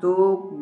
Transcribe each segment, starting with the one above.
2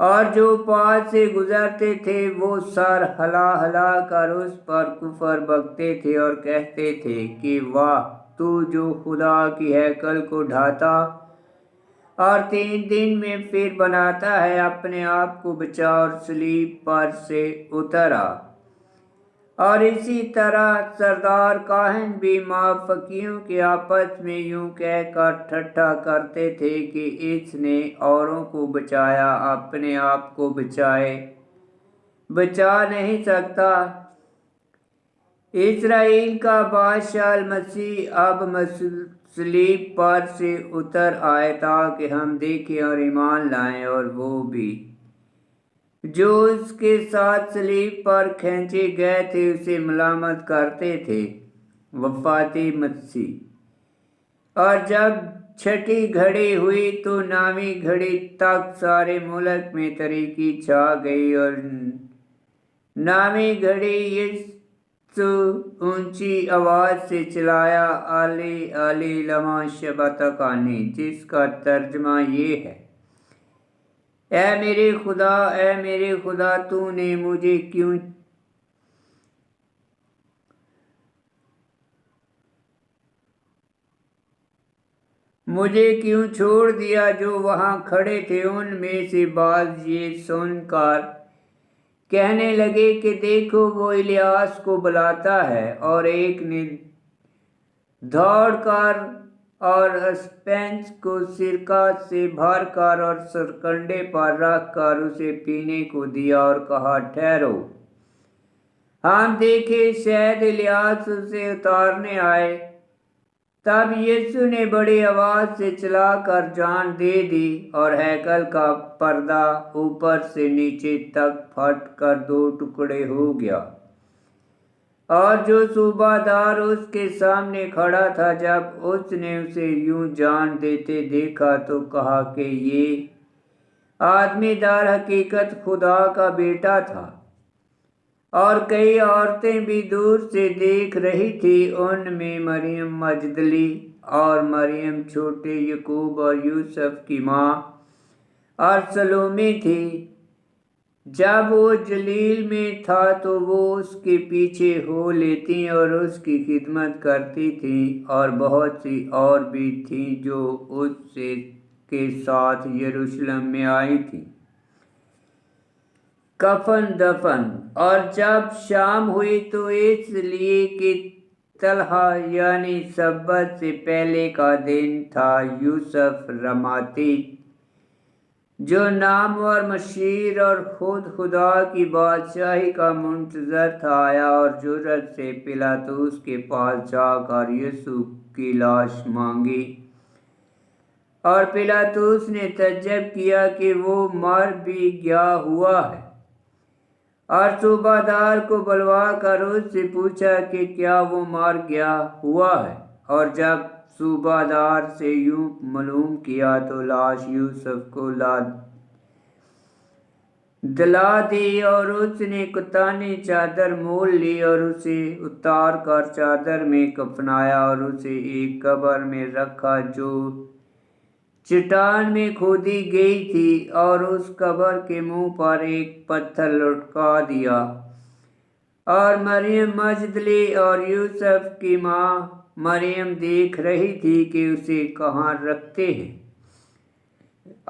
اور جو پاس سے گزرتے تھے وہ سر ہلا ہلا کر اس پر کفر بکتے تھے اور کہتے تھے کہ واہ، تو جو خدا کی ہیکل کو ڈھاتا اور 3 دن میں پھر بناتا ہے، اپنے آپ کو بچا اور صلیب پر سے اتر آ۔ اور اسی طرح سردار کاہن بھی مافقیوں کے آپس میں یوں کہہ کر ٹھٹھا کرتے تھے کہ اس نے اوروں کو بچایا، اپنے آپ کو بچا نہیں سکتا۔ اسرائیل کا بادشاہ المسیح اب صلیب پر سے اتر آئے تاکہ ہم دیکھیں اور ایمان لائیں، اور وہ بھی جو اس کے ساتھ صلیب پر کھینچے گئے تھے اسے ملامت کرتے تھے۔ وفاتی مسیح۔ اور جب چھٹی گھڑی ہوئی تو 9ویں گھڑی تک سارے ملک میں تاریکی چھا گئی، اور 9ویں گھڑی اس اونچی آواز سے چلایا، علی علی لما شبتکانی، جس کا ترجمہ یہ ہے، اے میرے خدا، اے میرے خدا، تو نے مجھے کیوں چھوڑ دیا۔ جو وہاں کھڑے تھے ان میں سے بعض یہ سن کر کہنے لگے کہ دیکھو، وہ الیاس کو بلاتا ہے۔ اور ایک نے دوڑ کر اور اسپنج کو سرکہ سے بھر کر اور سرکنڈے پر رکھ کر اسے پینے کو دیا اور کہا، ٹھہرو، ہم دیکھیں شاید الیاس اسے اتارنے آئے۔ تب یسوع نے بڑی آواز سے چلا کر جان دے دی، اور ہیکل کا پردہ اوپر سے نیچے تک پھٹ کر 2 ٹکڑے ہو گیا۔ اور جو صوبہ دار اس کے سامنے کھڑا تھا، جب اس نے اسے یوں جان دیتے دیکھا تو کہا کہ یہ آدمی در حقیقت خدا کا بیٹا تھا۔ اور کئی عورتیں بھی دور سے دیکھ رہی تھیں، ان میں مریم مجدلی اور مریم چھوٹے یعقوب اور یوسف کی ماں اور سلومی تھی۔ جب وہ جلیل میں تھا تو وہ اس کے پیچھے ہو لیتی اور اس کی خدمت کرتی تھیں، اور بہت سی اور بھی تھیں جو اس کے ساتھ یروشلم میں آئی تھیں۔ کفن دفن۔ اور جب شام ہوئی تو اس لیے کہ طلحہ یعنی سبت سے پہلے کا دن تھا، یوسف رماتی جو نامور مشیر اور خود خدا کی بادشاہی کا منتظر تھا، آیا اور جرأت سے پلاطس کے پاس جا کر یسوع کی لاش مانگی۔ اور پلاطس نے تعجب کیا کہ وہ مر بھی گیا ہوا ہے، اور صوبہ دار کو بلوا کر اس سے پوچھا کہ کیا وہ مر گیا ہوا ہے۔ اور جب صوبہ دار سے یوں معلوم کیا تو لاش یوسف کو دلا دی، اور اس نے کتانی چادر مول لی اور اسے اتار کر چادر میں کفنایا، اور اسے ایک قبر میں رکھا جو چٹان میں کھودی گئی تھی، اور اس قبر کے منہ پر ایک پتھر لٹکا دیا۔ اور مریم مجدلی اور یوسف کی ماں مریم دیکھ رہی تھی کہ اسے کہاں رکھتے ہیں۔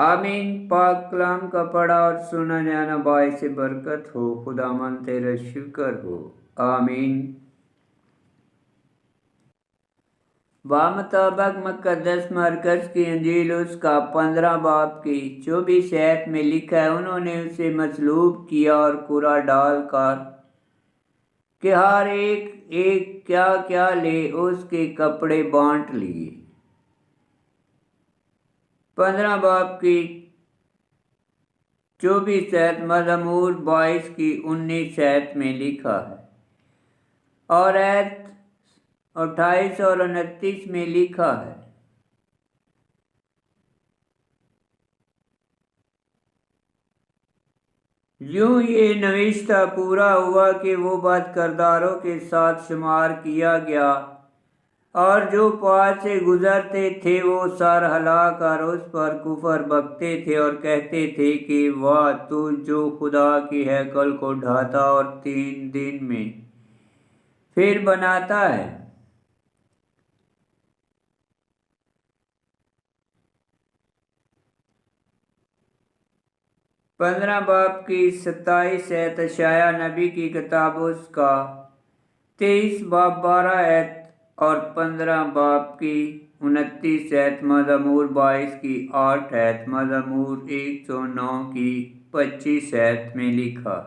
آمین۔ پاک کلام کا پڑھا اور سنا جانا باعث برکت ہو۔ خداوند تیرا شکر ہو۔ آمین۔ بمطابق مقدس مرکز کی انجیل اس کا 15 باب کی 24 آیت میں لکھا ہے، انہوں نے اسے مصلوب کیا اور کوڑا ڈال کر کہ ہر ایک کیا کیا لے اس کے کپڑے بانٹ لیے۔ 15 باب کی 24 آیت مزمور 22 کی 19 آیت میں لکھا ہے، اور آیت 28 اور 29 میں لکھا ہے، یوں یہ نوشتہ پورا ہوا کہ وہ بد کرداروں کے ساتھ شمار کیا گیا۔ اور جو پاس سے گزرتے تھے وہ سر ہلاک اور اس پر کفر بکتے تھے اور کہتے تھے کہ واہ تو جو خدا کی ہیکل کو ڈھاتا اور 3 دن میں پھر بناتا ہے۔ 15 باب کی 27 ایت اشعیا نبی کی کتاب اس کا 23 باب 12 ایت اور 15 باب کی 29 ایت مزمور 22 کی 8 ایت مزمور 109 کی 25 ایت میں لکھا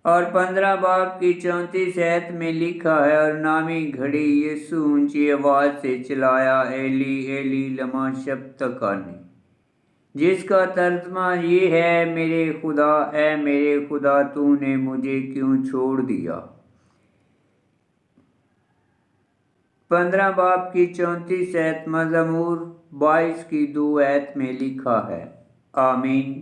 اور 15 باب کی 34 ایت میں لکھا ہے، اور نامی گھڑی یسوع اونچی آواز سے چلایا ایلی ایلی لما شبتکانی، جس کا ترجمہ یہ ہے میرے خدا اے میرے خدا تو نے مجھے کیوں چھوڑ دیا۔ 15 باب کی 34 ایت مزمور 22 کی 2 ایت میں لکھا ہے۔ آمین۔